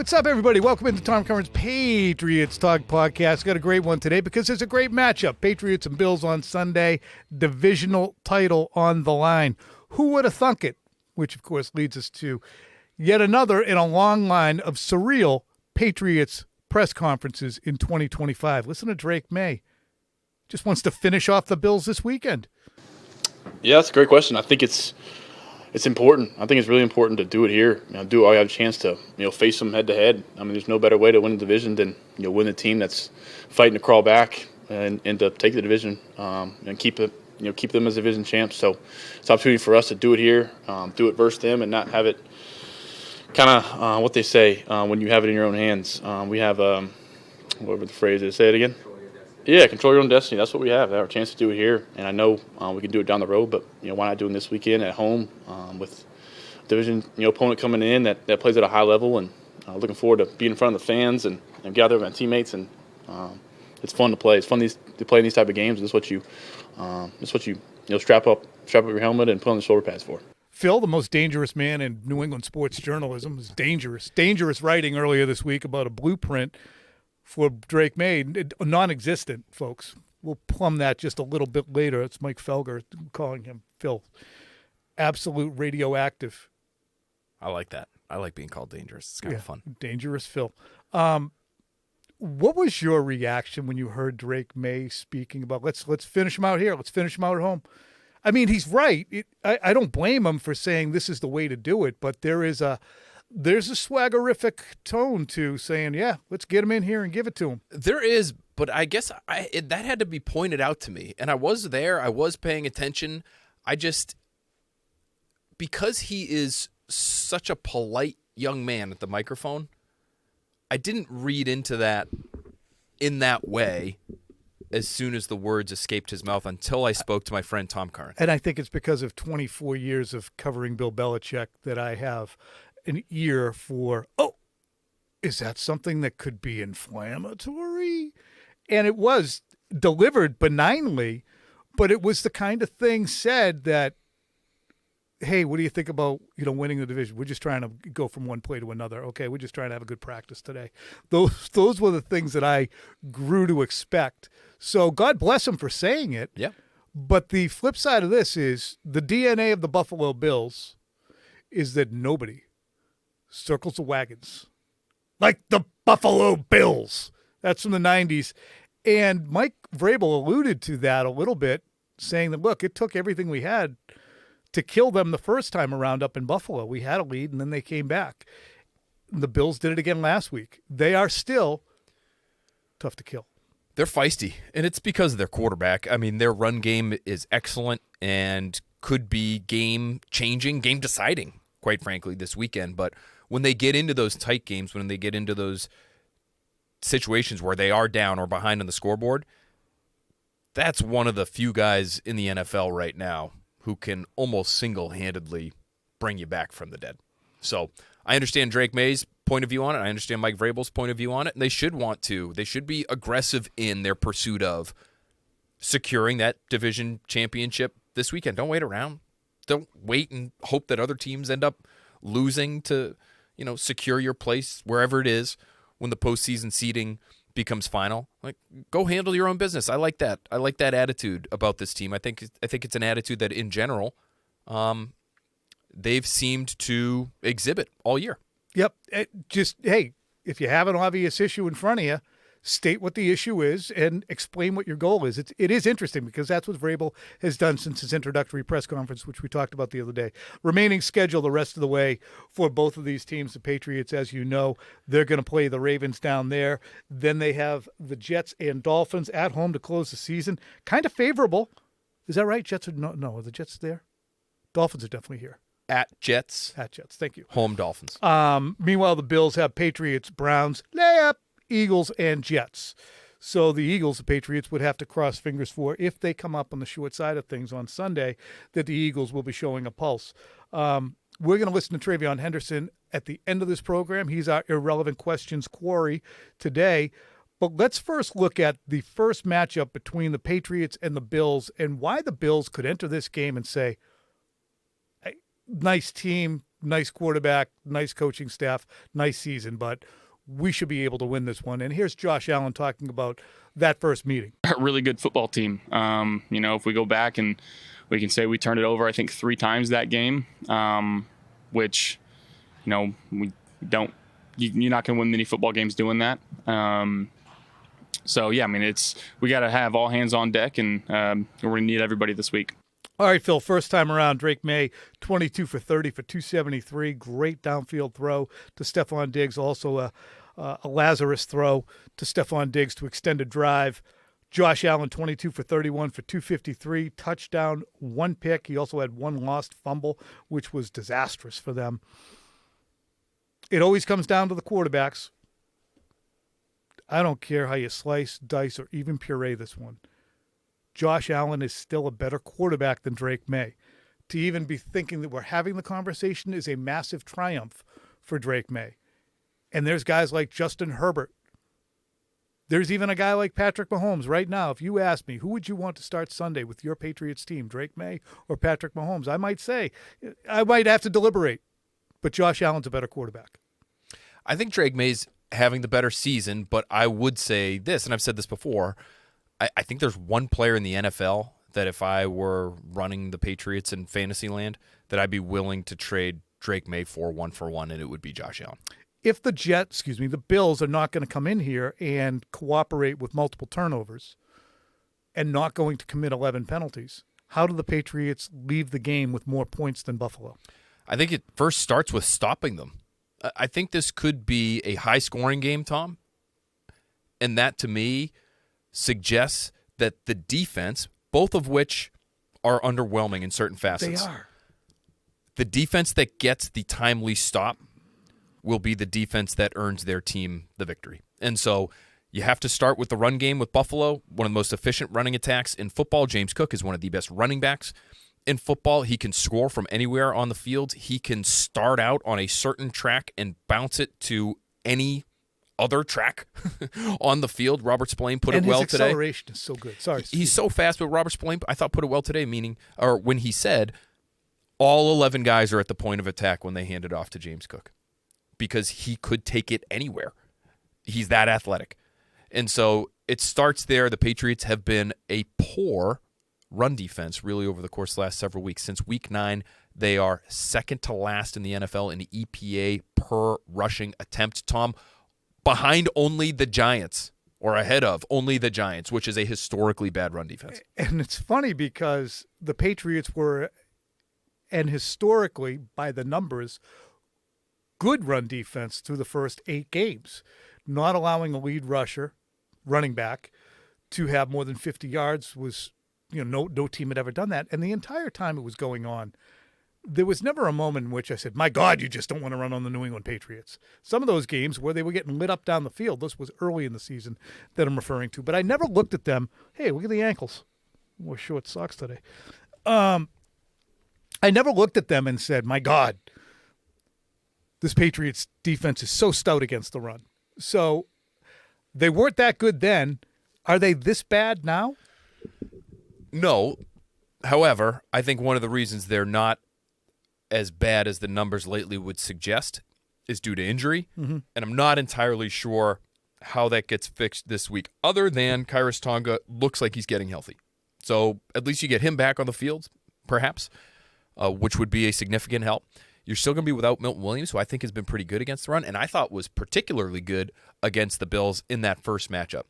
what's up, everybody? Welcome into Tom Curran's Patriots Talk podcast. Got a great one today because there's a great matchup. Patriots and Bills on Sunday, divisional title on the line. Who would have thunk it? Which, of course, leads us to yet another in a long line of surreal Patriots press conferences in 2025. Listen to Drake Maye. Just wants to finish off the Bills this weekend. Yeah, that's a great question. I think it's important. I think it's really important to do it here. Do it while you have a chance to, face them head to head. I mean, there's no better way to win a division than, win a team that's fighting to crawl back and to take the division and keep it, keep them as division champs. So it's an opportunity for us to do it here, do it versus them, and not have it kind of what they say when you have it in your own hands. We have whatever the phrase is. Say it again. Yeah, control your own destiny. That's what we have. We have a chance to do it here, and I know we can do it down the road. But why not do it this weekend at home with division opponent coming in that plays at a high level, and looking forward to being in front of the fans and gather with my teammates. And it's fun to play. It's fun to play in these type of games. That's what you strap up your helmet and put on the shoulder pads for. Phil, the most dangerous man in New England sports journalism, is dangerous writing earlier this week about a blueprint for Drake Maye, non-existent, folks. We'll plumb that just a little bit later. It's Mike Felger calling him Phil. Absolute radioactive. I like that. I like being called dangerous. It's kind of fun. Dangerous Phil. What was your reaction when you heard Drake Maye speaking about let's finish him out here, let's finish him out at home? I mean, he's right. I don't blame him for saying this is the way to do it, but there's a swaggerific tone to saying, yeah, let's get him in here and give it to him. There is, but I guess that had to be pointed out to me. And I was there. I was paying attention. Because he is such a polite young man at the microphone, I didn't read into that in that way as soon as the words escaped his mouth until I spoke to my friend Tom Curran. And I think it's because of 24 years of covering Bill Belichick that I have an ear for, is that something that could be inflammatory? And it was delivered benignly, but it was the kind of thing said that, hey, what do you think about, winning the division? We're just trying to go from one play to another. Okay, we're just trying to have a good practice today. Those were the things that I grew to expect. So God bless him for saying it. Yeah. But the flip side of this is the DNA of the Buffalo Bills is that nobody circles the wagons like the Buffalo Bills. That's from the 90s. And Mike Vrabel alluded to that a little bit, saying that, look, it took everything we had to kill them the first time around up in Buffalo. We had a lead, and then they came back. The Bills did it again last week. They are still tough to kill. They're feisty, and it's because of their quarterback. I mean, their run game is excellent and could be game-changing, game-deciding, quite frankly, this weekend. But when they get into those tight games, when they get into those situations where they are down or behind on the scoreboard, that's one of the few guys in the NFL right now who can almost single-handedly bring you back from the dead. So I understand Drake Maye's point of view on it. I understand Mike Vrabel's point of view on it. And they should want to. They should be aggressive in their pursuit of securing that division championship this weekend. Don't wait around. Don't wait and hope that other teams end up losing to, secure your place wherever it is when the postseason seeding becomes final. Like, go handle your own business. I like that. I like that attitude about this team. I think it's an attitude that in general, they've seemed to exhibit all year. Yep. Hey, if you have an obvious issue in front of you, state what the issue is and explain what your goal is. It is interesting because that's what Vrabel has done since his introductory press conference, which we talked about the other day. Remaining schedule the rest of the way for both of these teams. The Patriots, as you know, they're going to play the Ravens down there. Then they have the Jets and Dolphins at home to close the season. Kind of favorable. Is that right? Jets are no, are the Jets there? Dolphins are definitely here. At Jets. Thank you. Home Dolphins. Meanwhile, the Bills have Patriots, Browns, layup, Eagles, and Jets. So the Eagles, the Patriots, would have to cross fingers for, if they come up on the short side of things on Sunday, that the Eagles will be showing a pulse. We're going to listen to TreVeyon Henderson at the end of this program. He's our Irrelevant Questions quarry today. But let's first look at the first matchup between the Patriots and the Bills and why the Bills could enter this game and say, hey, nice team, nice quarterback, nice coaching staff, nice season, but we should be able to win this one. And here's Josh Allen talking about that first meeting. A really good football team. If we go back and we can say we turned it over, I think 3 times that game, which, we don't. You're not going to win many football games doing that. We got to have all hands on deck, and we're going to need everybody this week. All right, Phil, first time around, Drake Maye, 22 for 30 for 273. Great downfield throw to Stephon Diggs. Also a Lazarus throw to Stephon Diggs to extend a drive. Josh Allen, 22 for 31 for 253. Touchdown, 1 pick. He also had 1 lost fumble, which was disastrous for them. It always comes down to the quarterbacks. I don't care how you slice, dice, or even puree this one. Josh Allen is still a better quarterback than Drake Maye. To even be thinking that we're having the conversation is a massive triumph for Drake Maye. And there's guys like Justin Herbert. There's even a guy like Patrick Mahomes right now. If you ask me, who would you want to start Sunday with your Patriots team, Drake Maye or Patrick Mahomes? I might say, I might have to deliberate. But Josh Allen's a better quarterback. I think Drake Maye's having the better season, but I would say this, and I've said this before, I think there's one player in the NFL that if I were running the Patriots in fantasy land, that I'd be willing to trade Drake Maye for 1-for-1, and it would be Josh Allen. If the Bills are not going to come in here and cooperate with multiple turnovers and not going to commit 11 penalties, how do the Patriots leave the game with more points than Buffalo? I think it first starts with stopping them. I think this could be a high-scoring game, Tom, and that, to me, suggests that the defense, both of which are underwhelming in certain facets. They are. The defense that gets the timely stop will be the defense that earns their team the victory. And so you have to start with the run game with Buffalo, one of the most efficient running attacks in football. James Cook is one of the best running backs in football. He can score from anywhere on the field. He can start out on a certain track and bounce it to any other track on the field. Robert Spillane put it well today. And his acceleration is so good. Sorry. He's so fast, but Robert Spillane, I thought, put it well today, when he said all 11 guys are at the point of attack when they hand it off to James Cook because he could take it anywhere. He's that athletic. And so it starts there. The Patriots have been a poor run defense really over the course of the last several weeks. Since week 9, they are second to last in the NFL in EPA per rushing attempt, Tom, behind only the Giants, or ahead of only the Giants, which is a historically bad run defense. And it's funny because the Patriots were, and historically, by the numbers, good run defense through the first 8 games, not allowing a lead rusher, running back, to have more than 50 yards was, no team had ever done that. And the entire time it was going on, there was never a moment in which I said, my God, you just don't want to run on the New England Patriots. Some of those games where they were getting lit up down the field, this was early in the season that I'm referring to. But I never looked at them, hey, look at the ankles. Wore short socks today. I never looked at them and said, my God, this Patriots defense is so stout against the run. So they weren't that good then. Are they this bad now? No. However, I think one of the reasons they're not as bad as the numbers lately would suggest is due to injury. Mm-hmm. And I'm not entirely sure how that gets fixed this week, other than Khyiris Tonga looks like he's getting healthy. So at least you get him back on the field, perhaps, which would be a significant help. You're still going to be without Milton Williams, who I think has been pretty good against the run, and I thought was particularly good against the Bills in that first matchup.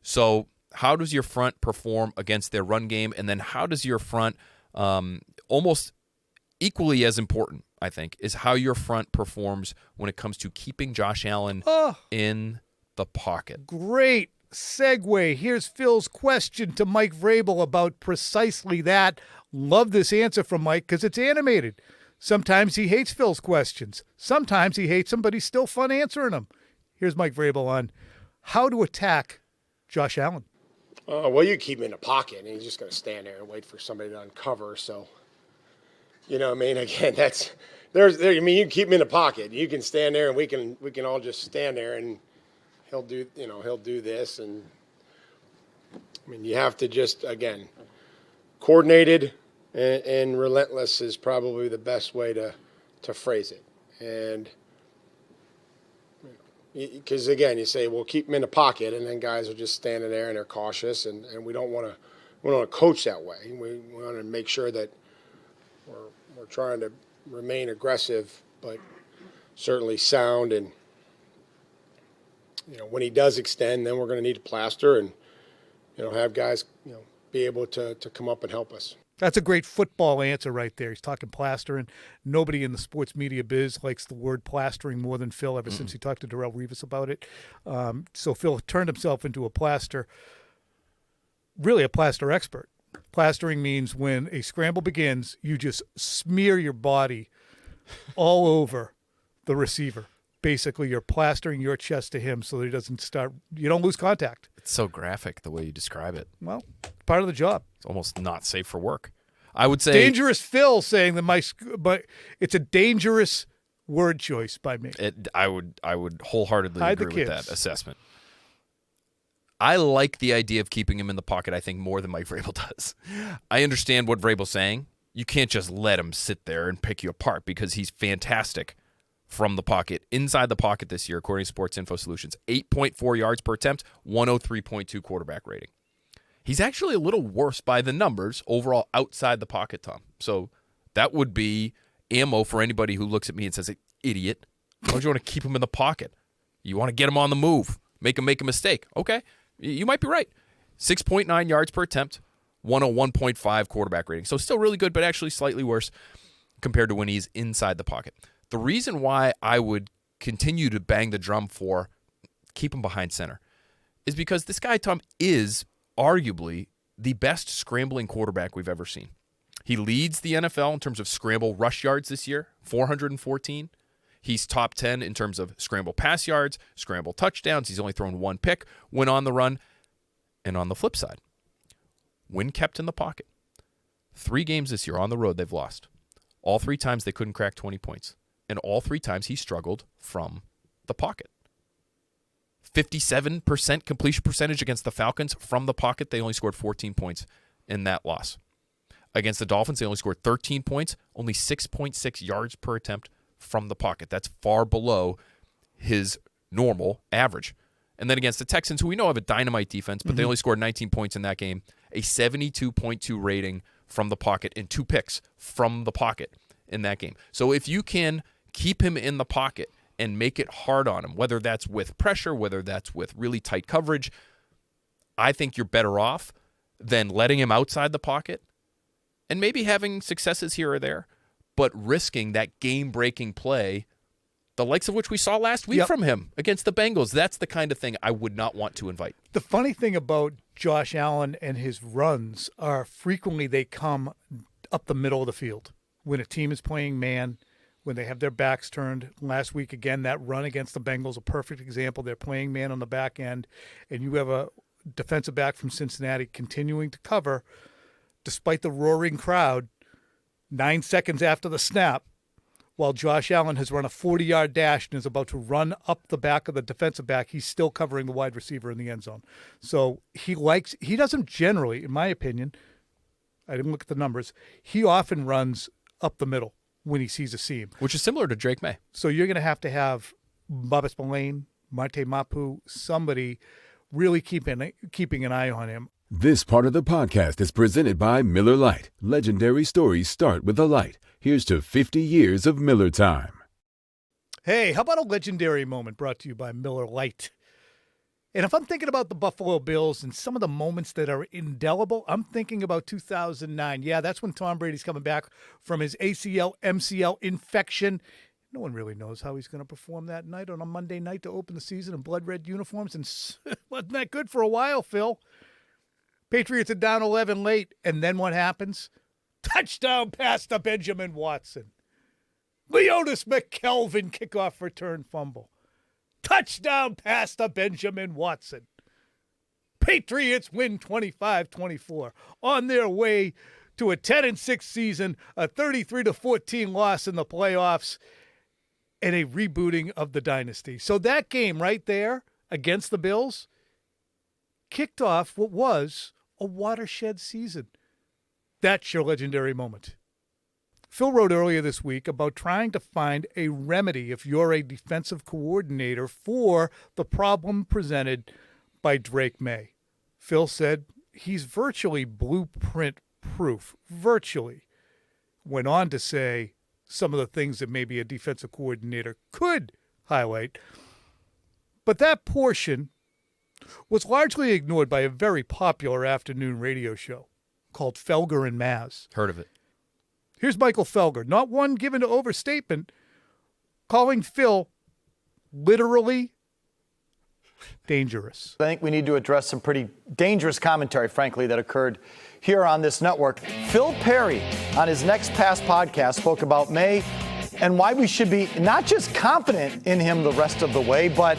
So how does your front perform against their run game, and then how does your front, almost equally as important, I think, is how your front performs when it comes to keeping Josh Allen in the pocket. Great segue. Here's Phil's question to Mike Vrabel about precisely that. Love this answer from Mike because it's animated. Sometimes he hates Phil's questions. Sometimes he hates them, but he's still fun answering them. Here's Mike Vrabel on how to attack Josh Allen. Well, you keep him in a pocket, and he's just going to stand there and wait for somebody to uncover. So, again, you can keep him in a pocket. You can stand there, and we can all just stand there, and he'll do this, and you have to just, again, coordinated and relentless is probably the best way to to phrase it. And because, again, you say, well, keep them in the pocket, and then guys are just standing there and they're cautious, and we don't want to coach that way. We want to make sure that we're trying to remain aggressive, but certainly sound. And, when he does extend, then we're going to need a plaster and, have guys, be able to come up and help us. That's a great football answer right there. He's talking plastering. Nobody in the sports media biz likes the word plastering more than Phil ever since he talked to Darrelle Revis about it. So Phil turned himself into a plaster, really a plaster expert. Plastering means when a scramble begins, you just smear your body all over the receiver. Basically, you're plastering your chest to him so that he doesn't you don't lose contact. It's so graphic the way you describe it. Well, part of the job. It's almost not safe for work. I would say Dangerous Phil saying that but it's a dangerous word choice by me. I would wholeheartedly Hide the agree with kids. that assessment. I like the idea of keeping him in the pocket, I think, more than Mike Vrabel does. I understand what Vrabel's saying. You can't just let him sit there and pick you apart because he's fantastic from the pocket. Inside the pocket this year, according to Sports Info Solutions, 8.4 yards per attempt, 103.2 quarterback rating. He's actually a little worse by the numbers overall outside the pocket, Tom. So that would be ammo for anybody who looks at me and says, idiot, why don't you want to keep him in the pocket? You want to get him on the move, make him make a mistake. Okay, you might be right. 6.9 yards per attempt, 101.5 quarterback rating. So still really good, but actually slightly worse compared to when he's inside the pocket. The reason why I would continue to bang the drum for keep him behind center is because this guy, Tom, is arguably the best scrambling quarterback we've ever seen. He leads the NFL in terms of scramble rush yards this year, 414. He's top 10 in terms of scramble pass yards, scramble touchdowns. He's only thrown one pick when on the run. And on the flip side, when kept in the pocket, 3 games this year on the road they've lost. All 3 times they couldn't crack 20 points. And all 3 times he struggled from the pocket. 57% completion percentage against the Falcons from the pocket. They only scored 14 points in that loss. Against the Dolphins, they only scored 13 points, only 6.6 yards per attempt from the pocket. That's far below his normal average. And then against the Texans, who we know have a dynamite defense, but they only scored 19 points in that game, a 72.2 rating from the pocket and 2 picks from the pocket in that game. So if you can keep him in the pocket and make it hard on him, whether that's with pressure, whether that's with really tight coverage, I think you're better off than letting him outside the pocket and maybe having successes here or there, but risking that game-breaking play, the likes of which we saw last week from him against the Bengals. That's the kind of thing I would not want to invite. The funny thing about Josh Allen and his runs are frequently they come up the middle of the field. When a team is playing man, when they have their backs turned. Last week, again, that run against the Bengals, a perfect example. They're playing man on the back end, and you have a defensive back from Cincinnati continuing to cover despite the roaring crowd 9 seconds after the snap, while Josh Allen has run a 40-yard dash and is about to run up the back of the defensive back. He's still covering the wide receiver in the end zone. So he doesn't generally, in my opinion, I didn't look at the numbers, he often runs up the middle when he sees a seam. Which is similar to Drake Maye. So you're going to have Bubba Spillane, Marte Mapu, somebody really keeping an eye on him. This part of the podcast is presented by Miller Lite. Legendary stories start with a light. Here's to 50 years of Miller time. Hey, how about a legendary moment brought to you by Miller Lite? And if I'm thinking about the Buffalo Bills and some of the moments that are indelible, I'm thinking about 2009. Yeah, that's when Tom Brady's coming back from his ACL, MCL infection. No one really knows how he's going to perform that night on a Monday night to open the season in blood red uniforms. And wasn't that good for a while, Phil? Patriots are down 11 late. And then what happens? Touchdown pass to Benjamin Watson. Leonis McKelvin kickoff return fumble. Touchdown pass to Benjamin Watson. Patriots win 25-24 on their way to a 10-6 season, a 33-14 loss in the playoffs, and a rebooting of the dynasty. So that game right there against the Bills kicked off what was a watershed season. That's your legendary moment. Phil wrote earlier this week about trying to find a remedy if you're a defensive coordinator for the problem presented by Drake Maye. Phil said he's virtually blueprint proof, virtually. Went on to say some of the things that maybe a defensive coordinator could highlight. But that portion was largely ignored by a very popular afternoon radio show called Felger and Maz. Heard of it. Here's Michael Felger, not one given to overstatement, calling Phil literally dangerous. I think we need to address some pretty dangerous commentary, frankly, that occurred here on this network. Phil Perry, on his Next Pass podcast, spoke about Maye and why we should be not just confident in him the rest of the way, but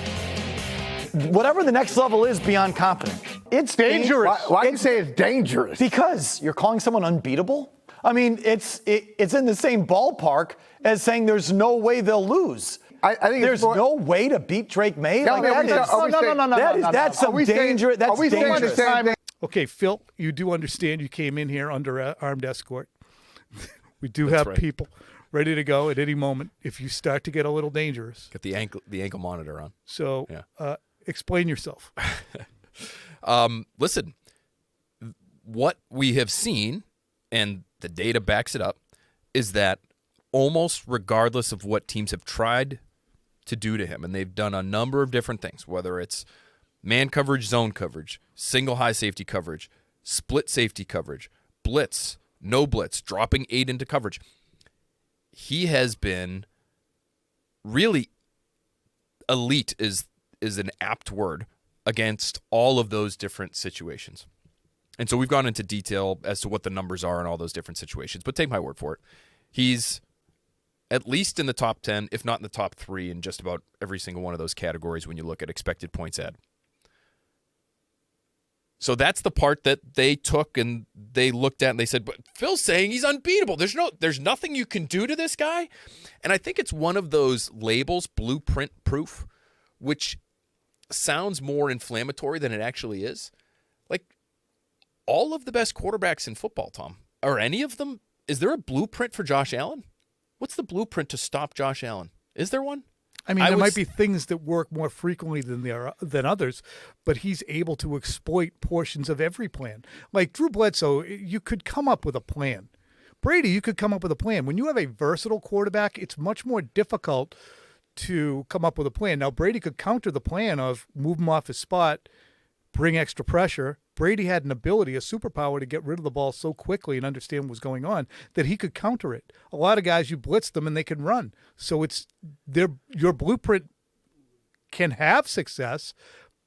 whatever the next level is beyond confident. It's dangerous. Why do you say it's dangerous? Because you're calling someone unbeatable? I mean, it's in the same ballpark as saying there's no way they'll lose. I think there's no way to beat Drake Maye. No, That's some dangerous. That's dangerous. Okay, Phil, you do understand you came in here under armed escort. We do have people ready to go at any moment if you start to get a little dangerous. Get the ankle monitor on. So explain yourself. Listen, what we have seen, and the data backs it up, is that almost regardless of what teams have tried to do to him, and they've done a number of different things, whether it's man coverage, zone coverage, single high safety coverage, split safety coverage, blitz, no blitz, dropping 8 into coverage. He has been really elite is an apt word against all of those different situations. And so we've gone into detail as to what the numbers are in all those different situations, but take my word for it. He's at least in the top 10, if not in the top 3 in just about every single one of those categories when you look at expected points add. So that's the part that they took and they looked at and they said, but Phil's saying he's unbeatable. There's nothing you can do to this guy. And I think it's one of those labels, blueprint proof, which sounds more inflammatory than it actually is. Like all of the best quarterbacks in football, Tom, are any of them, is there a blueprint for Josh Allen? What's the blueprint to stop Josh Allen? Is there one? I mean, there might be things that work more frequently than others, but he's able to exploit portions of every plan. Like Drew Bledsoe, you could come up with a plan. Brady, you could come up with a plan. When you have a versatile quarterback, it's much more difficult to come up with a plan. Now, Brady could counter the plan of move him off his spot, bring extra pressure. Brady had an ability, a superpower to get rid of the ball so quickly and understand what was going on that he could counter it. A lot of guys, you blitz them and they can run. So your blueprint can have success,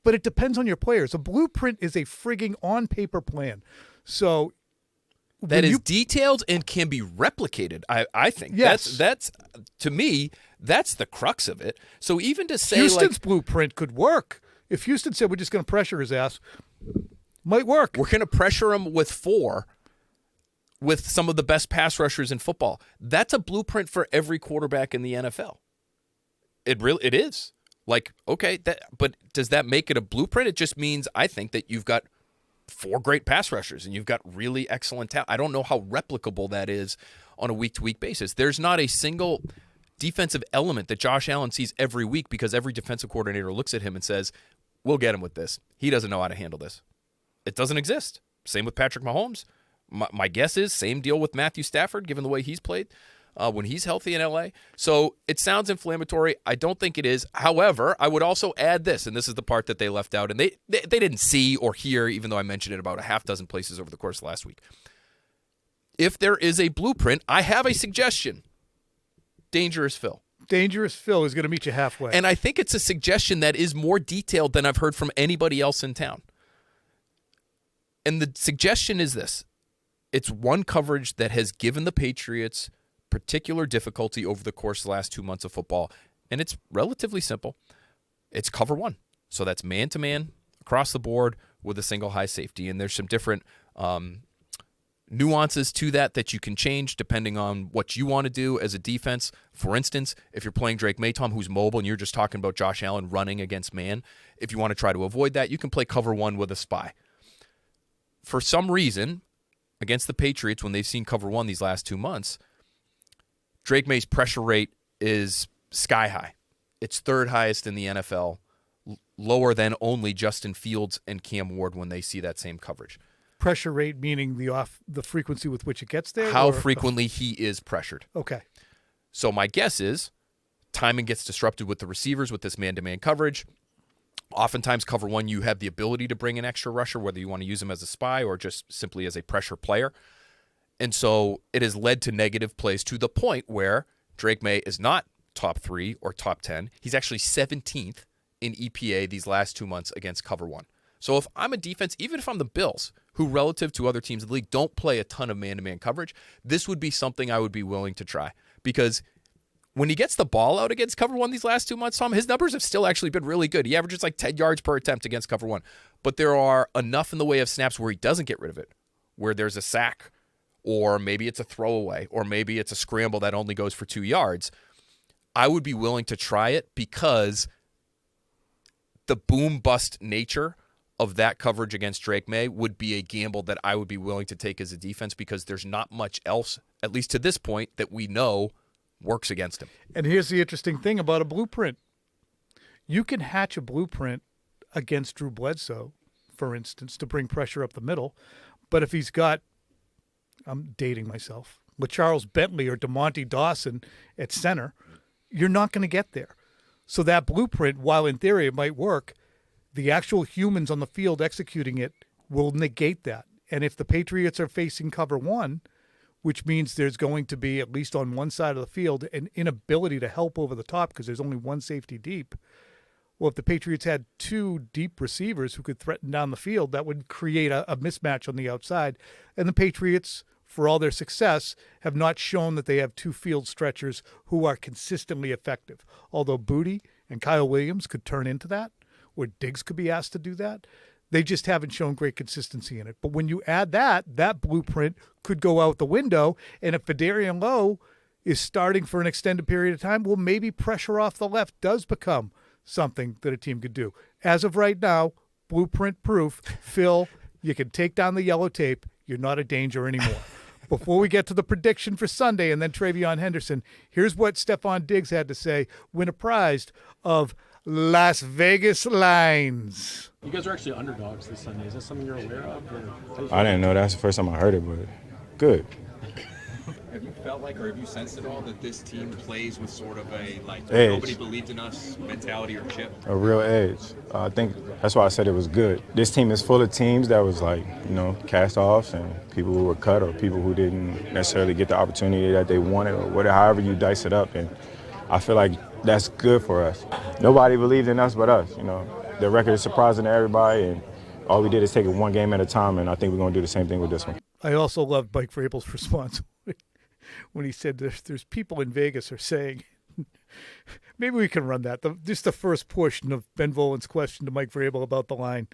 but it depends on your players. A blueprint is a frigging on-paper plan. So that is detailed and can be replicated, I think. Yes. That's to me, that's the crux of it. So even to say Houston's blueprint could work. If Houston said we're just going to pressure his ass, might work. We're going to pressure him with 4 with some of the best pass rushers in football. That's a blueprint for every quarterback in the NFL. It is. Like, okay, but does that make it a blueprint? It just means, I think, that you've got 4 great pass rushers and you've got really excellent talent. I don't know how replicable that is on a week-to-week basis. There's not a single defensive element that Josh Allen sees every week because every defensive coordinator looks at him and says, we'll get him with this. He doesn't know how to handle this. It doesn't exist. Same with Patrick Mahomes. My guess is same deal with Matthew Stafford, given the way he's played when he's healthy in L.A. So it sounds inflammatory. I don't think it is. However, I would also add this, and this is the part that they left out, and they didn't see or hear, even though I mentioned it about a half dozen places over the course of last week. If there is a blueprint, I have a suggestion. Dangerous Phil. Dangerous Phil is going to meet you halfway. And I think it's a suggestion that is more detailed than I've heard from anybody else in town. And the suggestion is this. It's one coverage that has given the Patriots particular difficulty over the course of the last 2 months of football. And it's relatively simple. It's cover 1. So that's man-to-man across the board with a single high safety. And there's some different nuances to that you can change depending on what you want to do as a defense. For instance, if you're playing Drake Maye, Tom, who's mobile, and you're just talking about Josh Allen running against man, if you want to try to avoid that, you can play cover 1 with a spy. For some reason, against the Patriots, when they've seen cover 1 these last 2 months, Drake Maye's pressure rate is sky high. It's third highest in the NFL, lower than only Justin Fields and Cam Ward when they see that same coverage. Pressure rate meaning the frequency with which it gets there? How frequently he is pressured. Okay. So my guess is timing gets disrupted with the receivers with this man-to-man coverage. Oftentimes, cover one, you have the ability to bring an extra rusher, whether you want to use him as a spy or just simply as a pressure player. And so it has led to negative plays to the point where Drake Maye is not top 3 or top 10. He's actually 17th in EPA these last 2 months against cover one. So if I'm a defense, even if I'm the Bills, who relative to other teams in the league don't play a ton of man-to-man coverage, this would be something I would be willing to try. Because when he gets the ball out against cover one these last 2 months, Tom, his numbers have still actually been really good. He averages like 10 yards per attempt against cover one. But there are enough in the way of snaps where he doesn't get rid of it, where there's a sack, or maybe it's a throwaway, or maybe it's a scramble that only goes for 2 yards. I would be willing to try it because the boom-bust nature of that coverage against Drake Maye would be a gamble that I would be willing to take as a defense because there's not much else, at least to this point, that we know works against him. And here's the interesting thing about a blueprint. You can hatch a blueprint against Drew Bledsoe, for instance, to bring pressure up the middle. But if he's got, I'm dating myself, LaCharles Bentley or DeMonte Dawson at center, you're not going to get there. So that blueprint, while in theory it might work, the actual humans on the field executing it will negate that. And if the Patriots are facing cover one, which means there's going to be, at least on one side of the field, an inability to help over the top because there's only one safety deep. Well, if the Patriots had 2 deep receivers who could threaten down the field, that would create a mismatch on the outside. And the Patriots, for all their success, have not shown that they have 2 field stretchers who are consistently effective. Although Booty and Kyle Williams could turn into that, or Diggs could be asked to do that, they just haven't shown great consistency in it. But when you add that blueprint could go out the window. And if Fedarian Lowe is starting for an extended period of time, well, maybe pressure off the left does become something that a team could do. As of right now, blueprint proof, Phil, you can take down the yellow tape. You're not a danger anymore. Before we get to the prediction for Sunday and then TreVeyon Henderson, here's what Stephon Diggs had to say when apprised of Las Vegas lines. You guys are actually underdogs this Sunday. Is that something you're aware of? I didn't know. That's the first time I heard it, but good. Have you felt like, or have you sensed at all that this team plays with sort of a, like, edge. Nobody believed in us mentality or chip? A real edge. I think that's why I said it was good. This team is full of teams that was like, cast-offs and people who were cut or people who didn't necessarily get the opportunity that they wanted or whatever, however you dice it up. And I feel like that's good for us. Nobody believed in us but us. The record is surprising to everybody, and all we did is take it one game at a time, and I think we're going to do the same thing with this one. I also loved Mike Vrabel's response when he said there's people in Vegas are saying, maybe we can run that. Just the first portion of Ben Volen's question to Mike Vrabel about the line.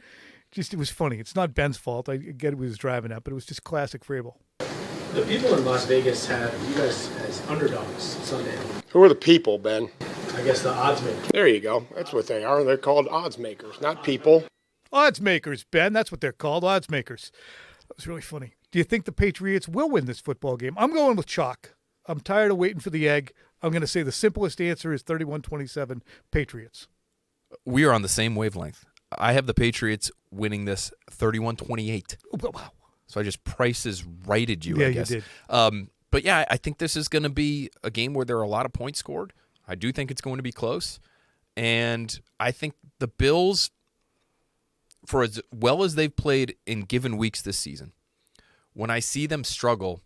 It was funny. It's not Ben's fault. I get he was driving at, but it was just classic Vrabel. The people in Las Vegas have you guys as underdogs Sunday. Who are the people, Ben? I guess the odds makers. There you go. That's what they are. They're called odds makers, not people. Odds makers, Ben. That's what they're called, odds makers. That was really funny. Do you think the Patriots will win this football game? I'm going with chalk. I'm tired of waiting for the egg. I'm going to say the simplest answer is 31-27 Patriots. We are on the same wavelength. I have the Patriots winning this 31-28. Oh, wow. So I just prices righted you, Yeah, I guess. You did. But yeah, I think this is going to be a game where there are a lot of points scored. I do think it's going to be close. And I think the Bills, for as well as they've played in given weeks this season, when I see them struggle,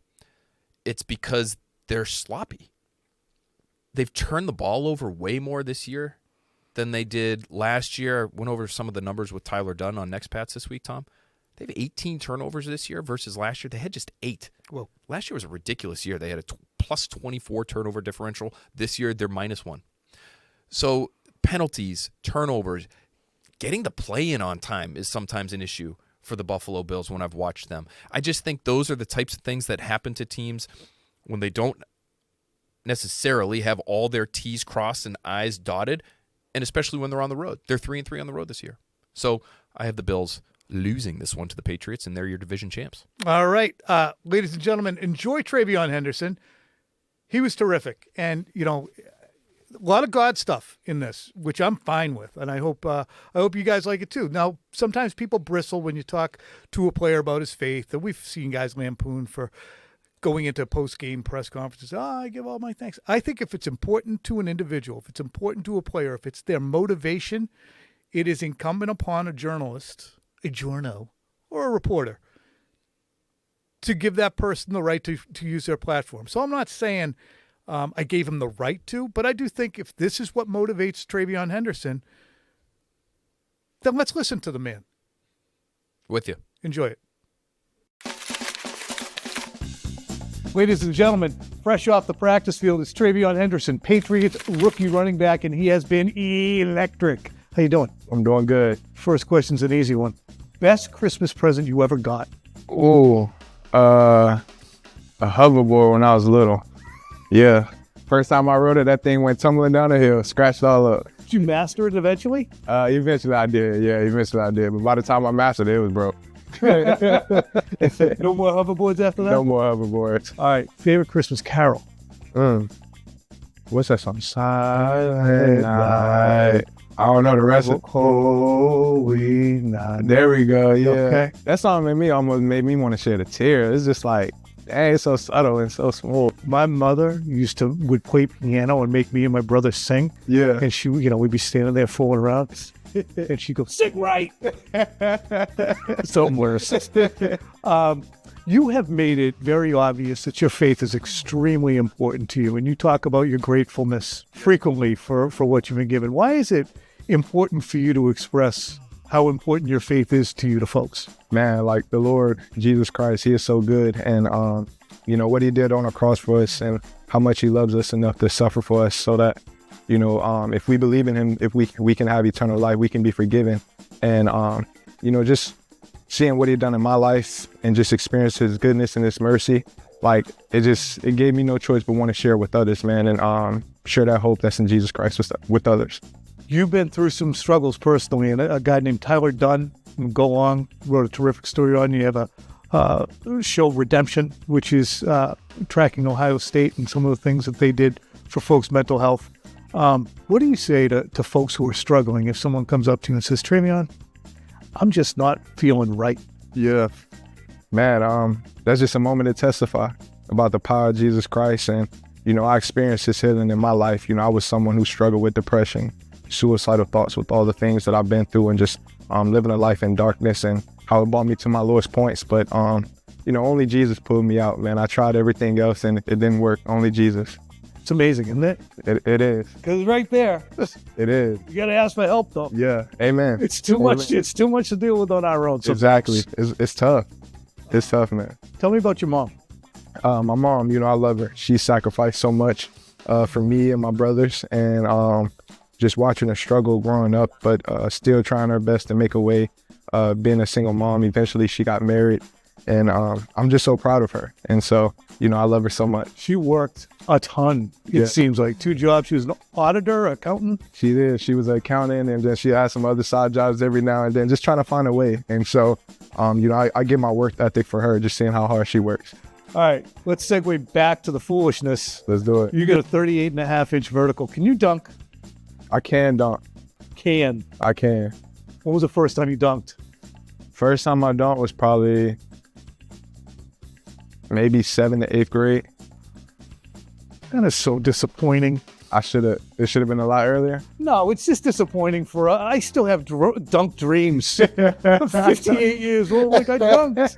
it's because they're sloppy. They've turned the ball over way more this year than they did last year. I went over some of the numbers with Tyler Dunn on Next Pats this week, Tom. They have 18 turnovers this year versus last year. They had just 8. Well, last year was a ridiculous year. They had a plus 24 turnover differential. This year, they're minus 1. So penalties, turnovers, getting the play in on time is sometimes an issue for the Buffalo Bills when I've watched them. I just think those are the types of things that happen to teams when they don't necessarily have all their T's crossed and I's dotted, and especially when they're on the road. They're 3-3 on the road this year. So I have the Bills losing this one to the Patriots, and they're your division champs. All right. Ladies and gentlemen, enjoy TreVeyon Henderson. He was terrific. And, you know, a lot of God stuff in this, which I'm fine with. And I hope you guys like it too. Now, sometimes people bristle when you talk to a player about his faith. And we've seen guys lampoon for going into post-game press conferences. I give all my thanks. I think if it's important to an individual, if it's important to a player, if it's their motivation, it is incumbent upon a journalist, a journo, or a reporter to give that person the right to use their platform. So I'm not saying I gave him the right to, but I do think if this is what motivates TreVeyon Henderson, then let's listen to the man. With you. Enjoy it. Ladies and gentlemen, fresh off the practice field is TreVeyon Henderson, Patriots rookie running back, and he has been electric. How you doing? I'm doing good. First question's an easy one. Best Christmas present you ever got? Ooh, a hoverboard when I was little. Yeah. First time I rode it, that thing went tumbling down the hill, scratched all up. Did you master it eventually? Eventually I did. Yeah, eventually I did. But by the time I mastered it, it was broke. No more hoverboards after that? No more hoverboards. All right. Favorite Christmas carol? What's that song? Silent Night. I don't know the rest of it. Holy night. There we go. Yeah. Okay. That song almost made me want to shed a tear. It's just like, dang, it's so subtle and so smooth. My mother would play piano and make me and my brother sing. Yeah. And she, we'd be standing there fooling around. And she'd go, sing right. Something worse. You have made it very obvious that your faith is extremely important to you. And you talk about your gratefulness frequently for what you've been given. Why is it important for you to express how important your faith is to you to folks? Man, like the Lord Jesus Christ, he is so good. And, what he did on the cross for us and how much he loves us enough to suffer for us so that, if we believe in him, if we can have eternal life, we can be forgiven. And, just seeing what he done in my life and just experience his goodness and his mercy, like it gave me no choice but want to share with others, man, and share that hope that's in Jesus Christ with others. You've been through some struggles personally, and a guy named Tyler Dunn, Go Long, wrote a terrific story on you. You have a show, Redemption, which is tracking Ohio State and some of the things that they did for folks' mental health. What do you say to folks who are struggling if someone comes up to you and says, TreVeyon, I'm just not feeling right? Yeah, man, that's just a moment to testify about the power of Jesus Christ. And, I experienced his healing in my life. I was someone who struggled with depression, suicidal thoughts, with all the things that I've been through, and just living a life in darkness and how it brought me to my lowest points. But, only Jesus pulled me out, man. I tried everything else and it didn't work. Only Jesus. It's amazing, isn't it? It is. Because it's right there. It is. You got to ask for help, though. Yeah. Amen. It's too much. It's too much to deal with on our own. Exactly. It's tough. It's tough, man. Tell me about your mom. My mom, I love her. She sacrificed so much for me and my brothers, and just watching her struggle growing up, but still trying her best to make a way, being a single mom. Eventually, she got married, and I'm just so proud of her. And so, I love her so much. She worked a ton, it seems like. 2 jobs. She was an auditor, accountant. She did. She was an accountant, and then she had some other side jobs every now and then, just trying to find a way. And so, I give my work ethic for her, just seeing how hard she works. All right, let's segue back to the foolishness. Let's do it. You got a 38.5-inch vertical. Can you dunk? I can dunk. I can. When was the first time you dunked? First time I dunked was probably maybe 7th to 8th grade. That is so disappointing. It should have been a lot earlier. No, it's just disappointing for I still have dunk dreams. I'm 58 years old, like I dunked.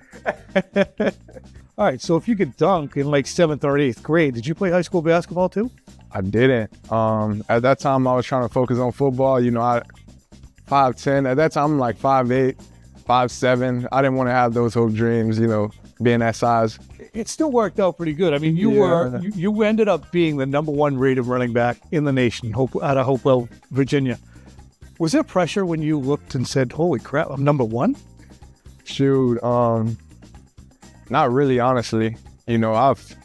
All right, so if you could dunk in like 7th or 8th grade, did you play high school basketball too? I didn't. At that time, I was trying to focus on football. I 5'10". At that time, I'm like 5'8", 5'7". I didn't want to have those whole dreams, being that size. It still worked out pretty good. I mean, you ended up being the #1 rated running back in the nation out of Hopewell, Virginia. Was there pressure when you looked and said, holy crap, I'm #1? Shoot, not really, honestly. I've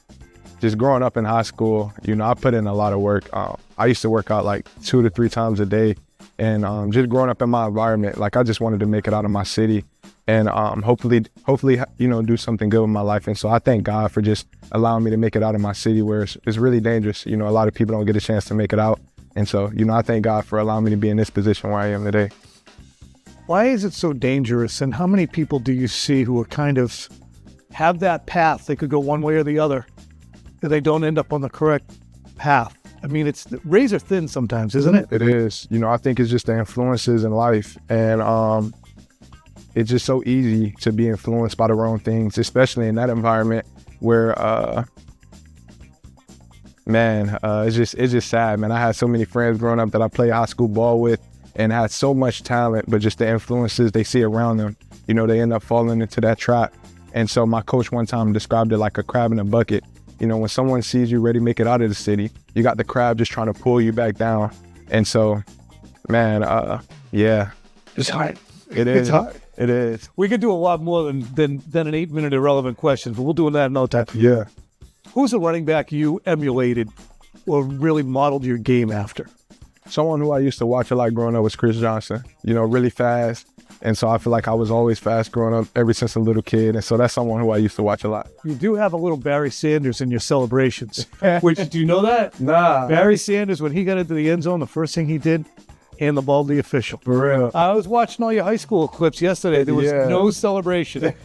just growing up in high school, I put in a lot of work. I used to work out like 2 to 3 times a day. And just growing up in my environment, like I just wanted to make it out of my city. and hopefully, do something good with my life. And so I thank God for just allowing me to make it out of my city where it's really dangerous. A lot of people don't get a chance to make it out. And so, I thank God for allowing me to be in this position where I am today. Why is it so dangerous? And how many people do you see who are kind of have that path? They could go one way or the other, and they don't end up on the correct path. I mean, it's razor thin sometimes, isn't it? It is. I think it's just the influences in life. And it's just so easy to be influenced by the wrong things, especially in that environment where, it's just sad, man. I had so many friends growing up that I played high school ball with and had so much talent, but just the influences they see around them, they end up falling into that trap. And so my coach one time described it like a crab in a bucket. When someone sees you ready to make it out of the city, you got the crab just trying to pull you back down. And so, man, It's hard. It is. It's hard. It is. We could do a lot more than an 8-minute irrelevant question, but we'll do that in no time. Yeah. Who's a running back you emulated or really modeled your game after? Someone who I used to watch a lot growing up was Chris Johnson, really fast. And so I feel like I was always fast growing up ever since a little kid. And so that's someone who I used to watch a lot. You do have a little Barry Sanders in your celebrations. Which, do you know that? Nah. Barry Sanders, when he got into the end zone, the first thing he did, hand the ball to the official. For real. I was watching all your high school clips yesterday. There was no celebration.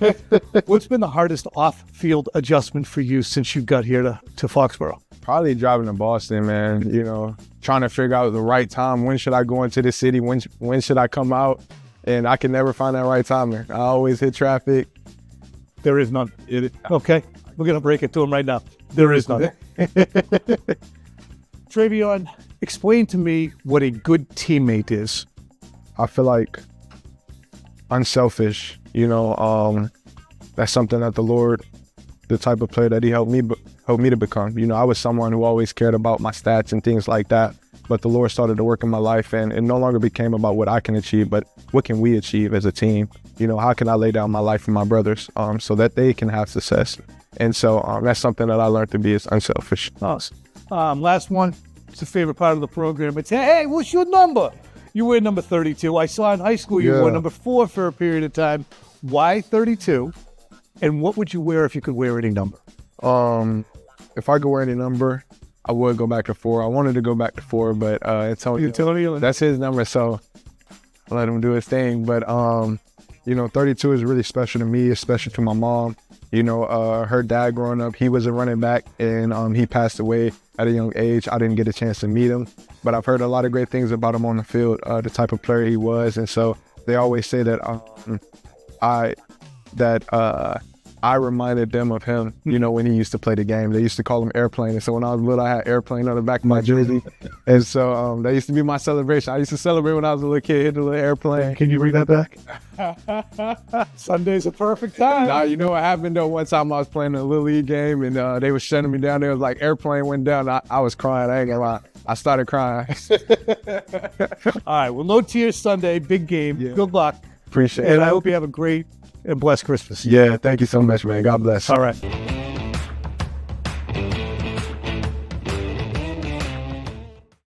What's been the hardest off-field adjustment for you since you got here to Foxborough? Probably driving to Boston, man. Trying to figure out the right time. When should I go into the city? When should I come out? And I can never find that right timing. I always hit traffic. There is none. Okay, we're going to break it to him right now. There is none. TreVeyon, explain to me what a good teammate is. I feel like unselfish, that's something that the Lord, the type of player that he helped me to become. I was someone who always cared about my stats and things like that. But the Lord started to work in my life, and it no longer became about what I can achieve, but what can we achieve as a team? How can I lay down my life for my brothers so that they can have success? And so that's something that I learned to be is unselfish. Awesome. Last one. It's a favorite part of the program. It's, hey, what's your number? You wear number 32. I saw in high school you wore number 4 for a period of time. Why 32? And what would you wear if you could wear any number? If I could wear any number, I would go back to 4. I wanted to go back to 4, but Antonio, that's his number, so I let him do his thing. But 32 is really special to me, especially to my mom. Her dad growing up, he was a running back, and he passed away at a young age. I didn't get a chance to meet him, but I've heard a lot of great things about him on the field, the type of player he was. And so they always say that I reminded them of him, when he used to play the game. They used to call him Airplane. And so when I was little, I had Airplane on the back of my jersey. And so that used to be my celebration. I used to celebrate when I was a little kid, hit a little airplane. Can you bring that back? Sunday's a perfect time. Nah, you know what happened, though? One time I was playing a Little League game, and they were shutting me down. There was like Airplane went down. I was crying. I ain't gonna lie. I started crying. All right. Well, no tears Sunday. Big game. Yeah. Good luck. Appreciate it. And I hope you have a great and blessed Christmas. Yeah, thank you so much, man. God bless. All right.